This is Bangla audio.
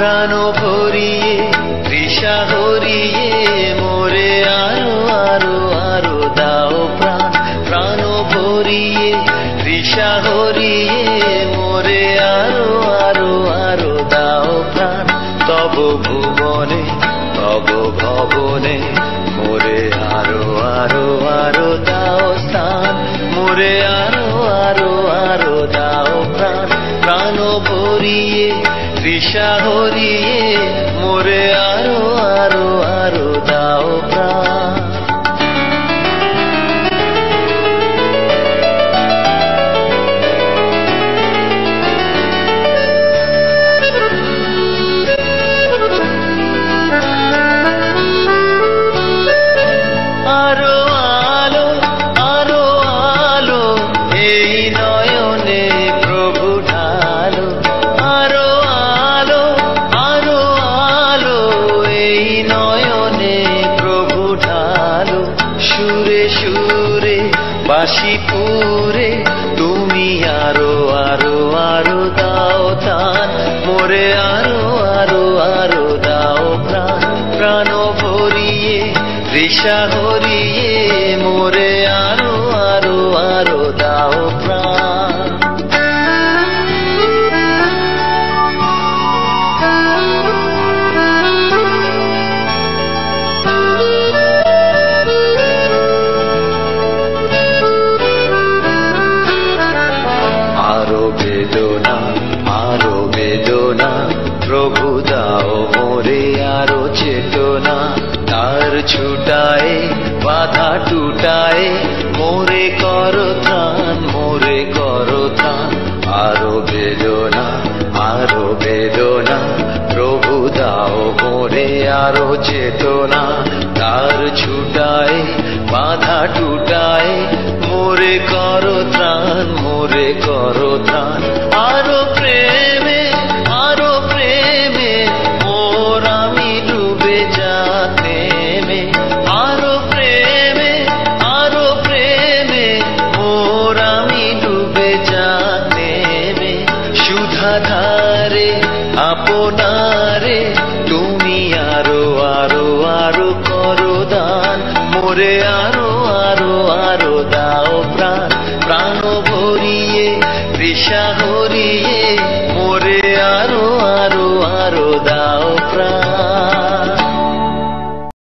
প্রাণ ভরিয়ে তৃষা হরিয়ে মোরে আরো আরো আরো দাও প্রাণ। প্রাণ ভরিয়ে তৃষা হরিয়ে মোরে আরো আরো আরো দাও প্রাণ। তব ভুবনে তব ভবনে মোরে আরো আরো আরো দাও স্থান। মোরে আরো আরো আরো দাও প্রাণ। প্রাণ ভরিয়ে তৃষা হরিয়ে মোরে আরো আরো আরো দাও প্রাণ। আরো আলো আরো আলো এই নয়নে প্রভু ঢালো। আরো আলো আরো আলো এই নয়নে প্রভু ঢালো। সুরে সুরে বাঁশি পুরে তুমি আরো আরো আরো দাও দান। মোরে আরো আরো আরো দাও প্রাণ। প্রাণ ভরিয়ে তৃষা হরিয়ে মোরে আরো আরো আরো দাও প্রাণ। আরো বেদনা আরো বেদনা প্রভু দাও মোরে আরো চেতনা। তার ছুটায় বাধা টুটায় মোরে করো ত্রাণ মোরে করো ত্রাণ। আরো বেদনা প্রভু দাও মোরে আরো চেতনা। তার ছুটায় বাধা টুটায় মোরে করো ত্রাণ মোরে করো ত্রাণ। আরো প্রেমে মোর আমি ডুবে যাতে মে। আরো প্রেমে মোর আমি ডুবে যাতে মে। সুধাধারে আপনারে তুমি আরো আরো আরো করো দান। মোরে আরো আরো আরো দাও প্রাণ। প্রাণ ভরিয়ে তৃষা হরিয়ে মোরে আরো